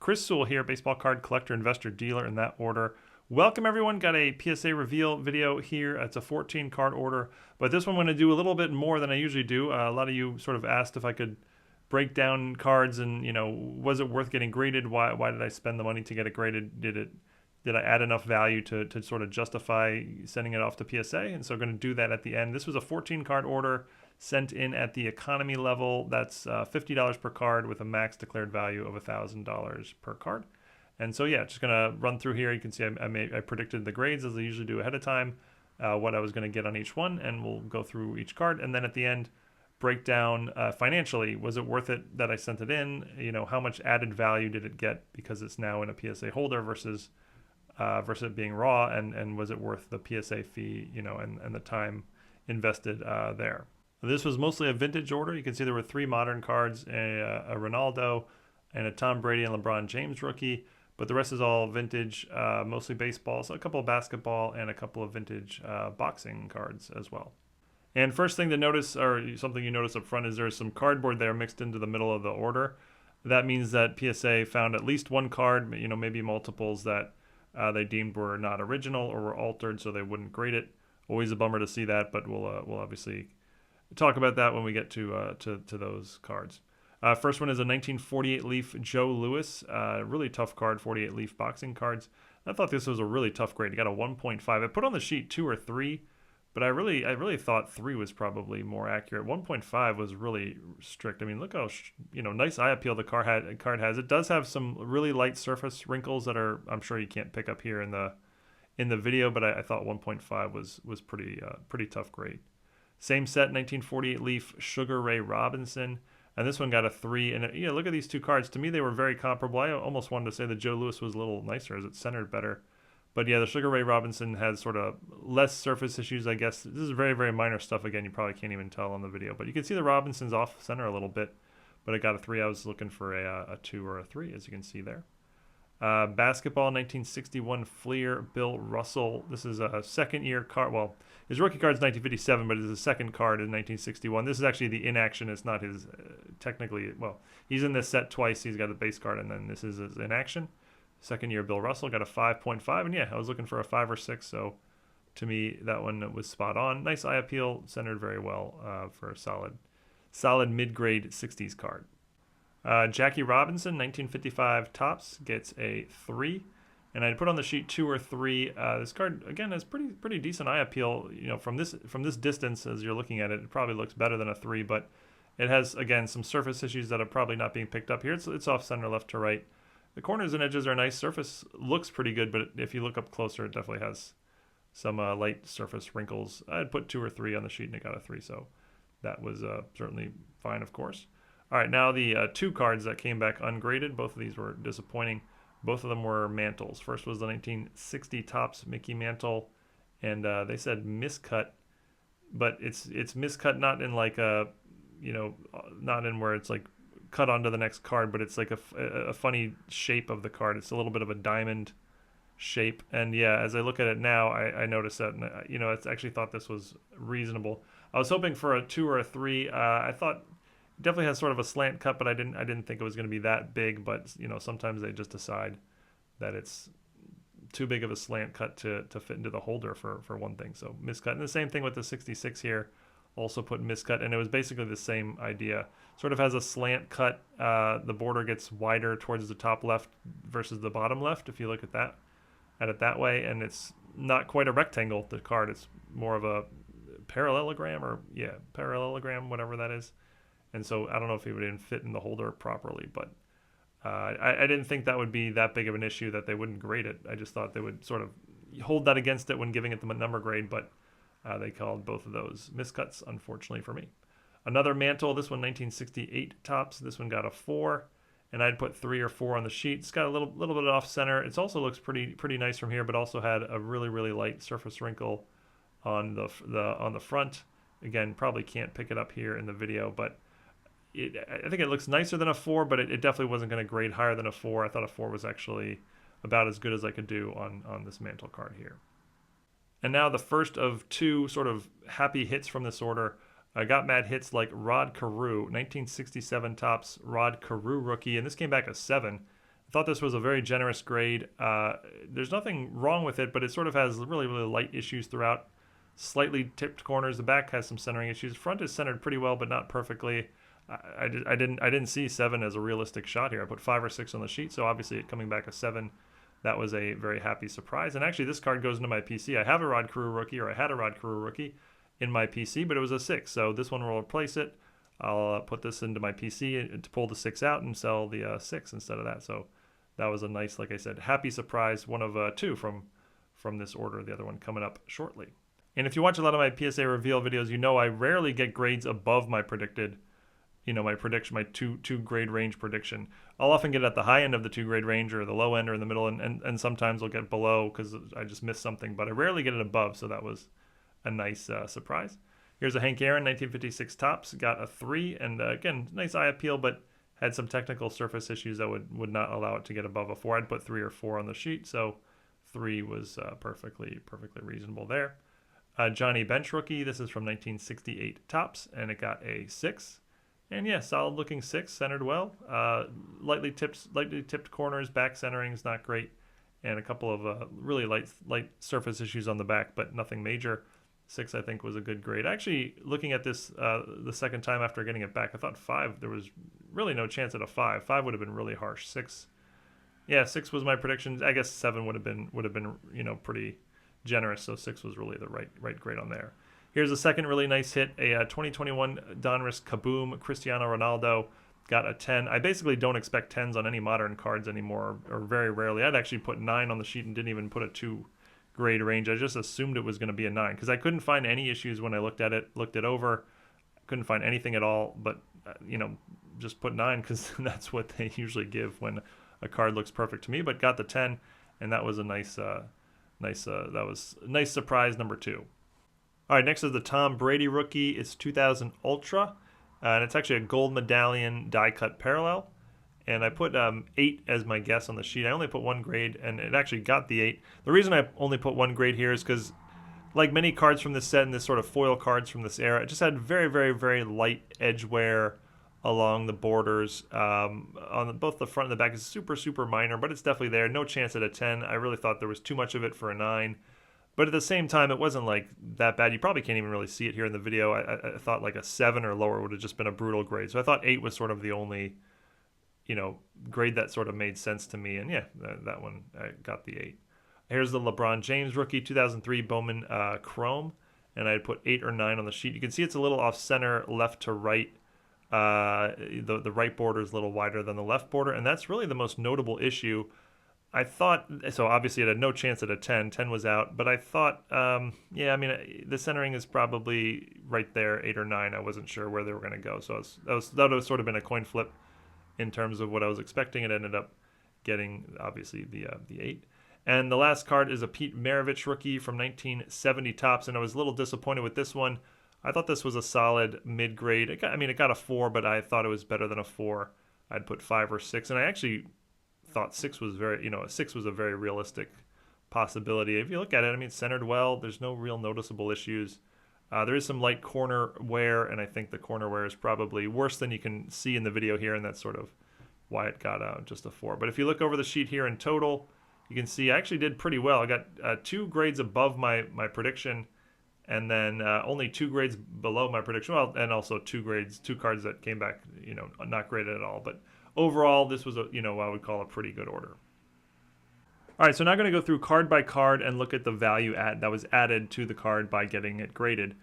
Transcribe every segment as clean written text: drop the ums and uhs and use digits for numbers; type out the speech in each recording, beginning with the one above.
Chris Sewall here, baseball card collector, investor, dealer in that order. Welcome everyone. Got a PSA Reveal video here. It's a 14 card order, but this one I'm going to do a little bit more than I usually do. A lot of you sort of asked if I could break down cards and, you know, was it worth getting graded? Why did I spend the money to get it graded? Did I add enough value to sort of justify sending it off to PSA? And so I'm going to do that at the end. This was a 14 card order sent in at the economy level. That's $50 per card with a max declared value of $1,000 per card. And so yeah, just gonna run through here. You can see I predicted the grades as I usually do ahead of time, what I was gonna get on each one, and we'll go through each card. And then at the end, break down financially, was it worth it that I sent it in? You know, how much added value did it get because it's now in a PSA holder versus it being raw, and was it worth the PSA fee, you know, and the time invested there. This was mostly a vintage order. You can see there were 3 modern cards, a Ronaldo, and a Tom Brady and LeBron James rookie, but the rest is all vintage, mostly baseball, so a couple of basketball and a couple of vintage boxing cards as well. And first thing to notice, or something you notice up front, is there's some cardboard there mixed into the middle of the order. That means that PSA found at least one card, you know, maybe multiples that they deemed were not original or were altered, so they wouldn't grade it. Always a bummer to see that, but we'll obviously talk about that when we get to those cards. First one is a 1948 Leaf Joe Louis. Really tough card, 48 Leaf boxing cards. I thought this was a really tough grade. He got a 1.5. I put on the sheet 2 or 3, but I really thought 3 was probably more accurate. 1.5 was really strict. I mean, look how nice eye appeal the card has. It does have some really light surface wrinkles that I'm sure you can't pick up here in the video, but I thought 1.5 was pretty tough grade. Same set, 1948 Leaf Sugar Ray Robinson, and this one got a 3. And look at these 2 cards. To me, they were very comparable. I almost wanted to say the Joe Louis was a little nicer as it centered better. But yeah, the Sugar Ray Robinson has sort of less surface issues, I guess. This is very, very minor stuff. Again, you probably can't even tell on the video. But you can see the Robinson's off center a little bit. But it got a 3. I was looking for a 2 or a 3, as you can see there. Basketball, 1961 Fleer Bill Russell. This is a second-year card. Well, his rookie card is 1957, but it's a second card in 1961. This is actually the inaction. It's not his technically. Well, he's in this set twice. He's got a base card, and then this is his inaction. Second-year Bill Russell got a 5.5, and yeah, I was looking for a 5 or 6. So to me, that one was spot on. Nice eye appeal, centered very well for a solid mid-grade 60s card. Jackie Robinson, 1955 Topps, gets a 3, and I put on the sheet 2 or 3. This card again has pretty decent eye appeal. You know, from this distance as you're looking at it, it probably looks better than a 3, but it has again some surface issues that are probably not being picked up here. It's off center, left to right. The corners and edges are nice. Surface looks pretty good, but if you look up closer, it definitely has some light surface wrinkles. I'd put 2 or 3 on the sheet, and it got a 3, so that was certainly fine, of course. All right, now the 2 cards that came back ungraded. Both of these were disappointing. Both of them were mantles. First was the 1960 Topps Mickey Mantle, and they said miscut, but it's miscut not in like a, not in where it's like cut onto the next card, but it's like a funny shape of the card. It's a little bit of a diamond shape, and yeah, as I look at it now, I noticed that, and I actually thought this was reasonable. I was hoping for a 2 or a 3. I thought definitely has sort of a slant cut, but I didn't think it was going to be that big. But sometimes they just decide that it's too big of a slant cut to fit into the holder for one thing. So miscut. And the same thing with the 66 here, also put miscut, and it was basically the same idea. Sort of has a slant cut. The border gets wider towards the top left versus the bottom left if you look at it that way, and it's not quite a rectangle, the card. It's more of a parallelogram, parallelogram, whatever that is. And so I don't know if it would even fit in the holder properly, but I didn't think that would be that big of an issue that they wouldn't grade it. I just thought they would sort of hold that against it when giving it the number grade, but they called both of those miscuts, unfortunately for me. Another mantle, this one 1968 Topps. This one got a 4, and I'd put 3 or 4 on the sheet. It's got a little bit off center. It also looks pretty nice from here, but also had a really light surface wrinkle on the front. Again, probably can't pick it up here in the video, but I think it looks nicer than a 4, but it definitely wasn't going to grade higher than a 4. I thought a 4 was actually about as good as I could do on this mantle card here. And now the first of 2 sort of happy hits from this order. I got mad hits like Rod Carew, 1967 Topps Rod Carew rookie, and this came back a 7. Thought this was a very generous grade. There's nothing wrong with it, but it sort of has really, really light issues throughout. Slightly tipped corners. The back has some centering issues. Front is centered pretty well, but not perfectly. I didn't see 7 as a realistic shot here. I put 5 or 6 on the sheet, so obviously it coming back a 7, that was a very happy surprise. And actually, this card goes into my PC. I have a Rod Carew rookie, or I had a Rod Carew rookie in my PC, but it was a 6, so this one will replace it. I'll put this into my PC to pull the 6 out and sell the 6 instead of that. So that was a nice, like I said, happy surprise. One of 2 from this order. The other one coming up shortly. And if you watch a lot of my PSA reveal videos, you know I rarely get grades above my predicted, my prediction, my two grade range prediction. I'll often get at the high end of the 2 grade range or the low end or in the middle, and sometimes I'll get below because I just missed something, but I rarely get it above, so that was a nice surprise. Here's a Hank Aaron 1956 Topps, got a 3, and again, nice eye appeal, but had some technical surface issues that would not allow it to get above a 4. I'd put 3 or 4 on the sheet, so 3 was perfectly reasonable there. Johnny Bench rookie, this is from 1968 Topps, and it got a 6. And yeah, solid looking 6, centered well. Lightly tipped corners, back centering's not great, and a couple of really light surface issues on the back, but nothing major. 6, I think, was a good grade. Actually, looking at this the second time after getting it back, I thought 5, there was really no chance at a 5. 5 would have been really harsh. 6, yeah, 6 was my prediction. I guess 7 would have been pretty generous, so 6 was really the right grade on there. Here's a second really nice hit, a 2021 Donruss Kaboom Cristiano Ronaldo, got a 10. I basically don't expect 10s on any modern cards anymore, or very rarely. I'd actually put 9 on the sheet and didn't even put a 2 grade range. I just assumed it was going to be a 9 because I couldn't find any issues when I looked it over. Couldn't find anything at all, but just put 9 because that's what they usually give when a card looks perfect to me. But got the 10, and that was a nice surprise number 2. All right, next is the Tom Brady rookie. It's 2000 Ultra, and it's actually a gold medallion die cut parallel. And I put 8 as my guess on the sheet. I only put 1 grade, and it actually got the 8. The reason I only put 1 grade here is because, like many cards from this set and this sort of foil cards from this era, it just had very, very, very light edge wear along the borders. On both the front and the back is super, super minor, but it's definitely there. No chance at a 10. I really thought there was too much of it for a 9. But at the same time, it wasn't like that bad. You probably can't even really see it here in the video. I thought like a 7 or lower would have just been a brutal grade. So I thought 8 was sort of the only, grade that sort of made sense to me. And yeah, that one, I got the 8. Here's the LeBron James rookie, 2003 Bowman Chrome. And I put 8 or 9 on the sheet. You can see it's a little off center, left to right. The right border is a little wider than the left border. And that's really the most notable issue. I thought, so obviously it had no chance at a 10. 10 was out, but I thought, the centering is probably right there, 8 or 9. I wasn't sure where they were going to go. So that would have sort of been a coin flip in terms of what I was expecting. It ended up getting, obviously, the 8. And the last card is a Pete Maravich rookie from 1970 Topps, and I was a little disappointed with this one. I thought this was a solid mid-grade. It got a 4, but I thought it was better than a 4. I'd put 5 or 6, and I actually thought 6 was a 6 was a very realistic possibility. If you look at it, it's centered well. There's no real noticeable issues. There is some light corner wear, and I think the corner wear is probably worse than you can see in the video here, and that's sort of why it got just a 4. But if you look over the sheet here in total, you can see I actually did pretty well. I got 2 grades above my prediction, and then only 2 grades below my prediction. Well, and also 2 cards that came back, not graded at all. But overall, this was what I would call a pretty good order. All right, so now I'm going to go through card by card and look at the value that was added to the card by getting it graded.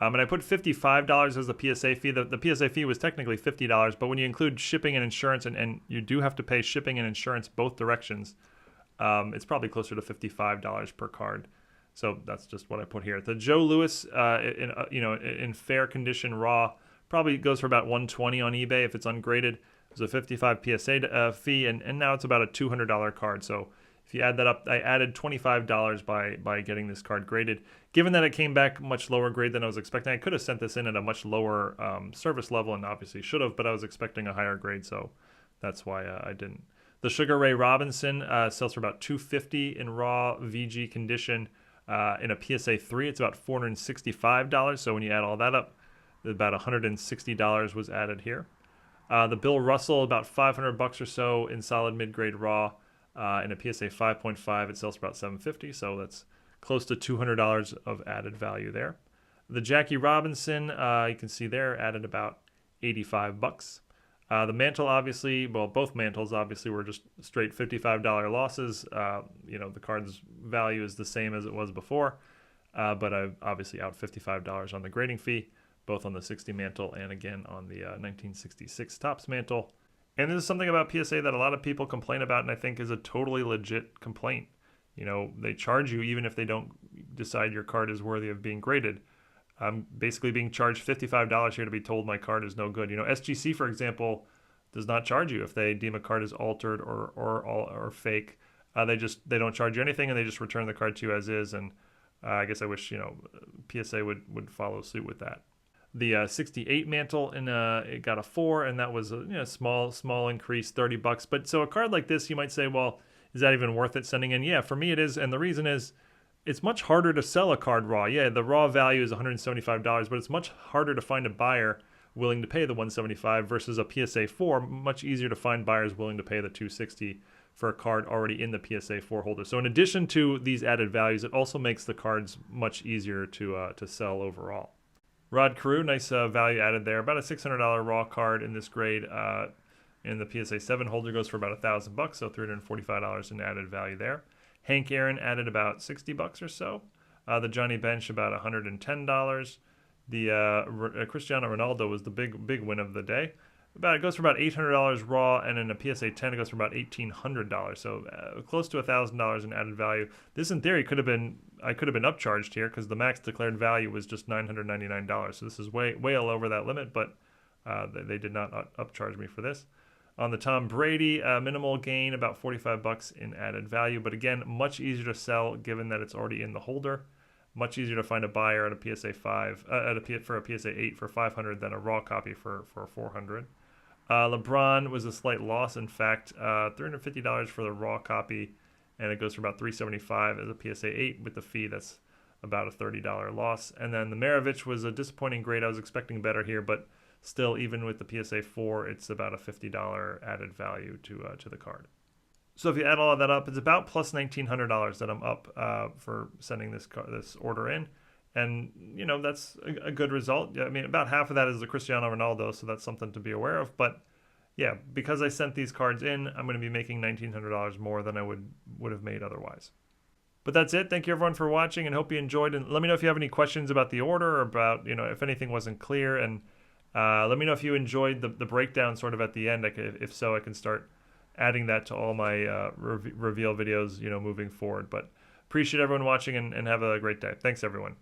And I put $55 as the PSA fee. The PSA fee was technically $50, but when you include shipping and insurance, and you do have to pay shipping and insurance both directions, it's probably closer to $55 per card. So that's just what I put here. The Joe Louis, in fair condition raw, probably goes for about $120 on eBay if it's ungraded. It was a $55 PSA fee, and now it's about a $200 card. So if you add that up, I added $25 by getting this card graded. Given that it came back much lower grade than I was expecting, I could have sent this in at a much lower service level, and obviously should have, but I was expecting a higher grade, so that's why I didn't. The Sugar Ray Robinson sells for about $250 in raw VG condition. In a PSA 3, it's about $465. So when you add all that up, about $160 was added here. The Bill Russell, about 500 bucks or so in solid mid-grade raw. In a PSA 5.5, it sells for about 750, so that's close to $200 of added value there. The Jackie Robinson, you can see there, added about 85 bucks. The mantle, obviously, well, both mantles obviously were just straight $55 losses. The card's value is the same as it was before, but I've obviously out $55 on the grading fee, both on the 60 mantle and again on the 1966 Topps mantle. And this is something about PSA that a lot of people complain about, and I think is a totally legit complaint. They charge you even if they don't decide your card is worthy of being graded. I'm basically being charged $55 here to be told my card is no good. SGC, for example, does not charge you if they deem a card is altered or fake. They don't charge you anything, and they just return the card to you as is. And I guess I wish PSA would follow suit with that. The 68 mantle, and it got a 4, and that was a small increase, 30 bucks. But so a card like this, you might say, well, is that even worth it sending in? Yeah, for me it is, and the reason is it's much harder to sell a card raw. Yeah, the raw value is $175, but it's much harder to find a buyer willing to pay the $175 versus a PSA 4. Much easier to find buyers willing to pay the $260 for a card already in the PSA 4 holder. So in addition to these added values, it also makes the cards much easier to sell overall. Rod Carew, nice value added there. About a $600 raw card in this grade. In the PSA 7 holder goes for about $1,000, so $345 in added value there. Hank Aaron added about 60 bucks or so. The Johnny Bench about $110. The Cristiano Ronaldo was the big win of the day. It goes for about $800 raw, and in a PSA 10 it goes for about $1,800. So close to $1,000 in added value. This in theory I could have been upcharged here because the max declared value was just $999. So this is way all over that limit, but they did not upcharge me for this. On the Tom Brady, minimal gain, about 45 bucks in added value. But again, much easier to sell given that it's already in the holder. Much easier to find a buyer at a PSA 5, for a PSA 8 for 500 than a raw copy for 400. LeBron was a slight loss. In fact, $350 for the raw copy, and it goes for about $375 as a PSA 8 with the fee. That's about a $30 loss. And then the Maravich was a disappointing grade. I was expecting better here, but still, even with the PSA 4, it's about a $50 added value to the card. So if you add all of that up, it's about plus $1,900 that I'm up for sending this order in. And, that's a good result. I mean, about half of that is the Cristiano Ronaldo, so that's something to be aware of. But, yeah, because I sent these cards in, I'm going to be making $1,900 more than I would have made otherwise. But that's it. Thank you, everyone, for watching, and hope you enjoyed. And let me know if you have any questions about the order or about, if anything wasn't clear. And let me know if you enjoyed the breakdown sort of at the end. If so, I can start adding that to all my reveal videos, moving forward. But appreciate everyone watching, and have a great day. Thanks, everyone.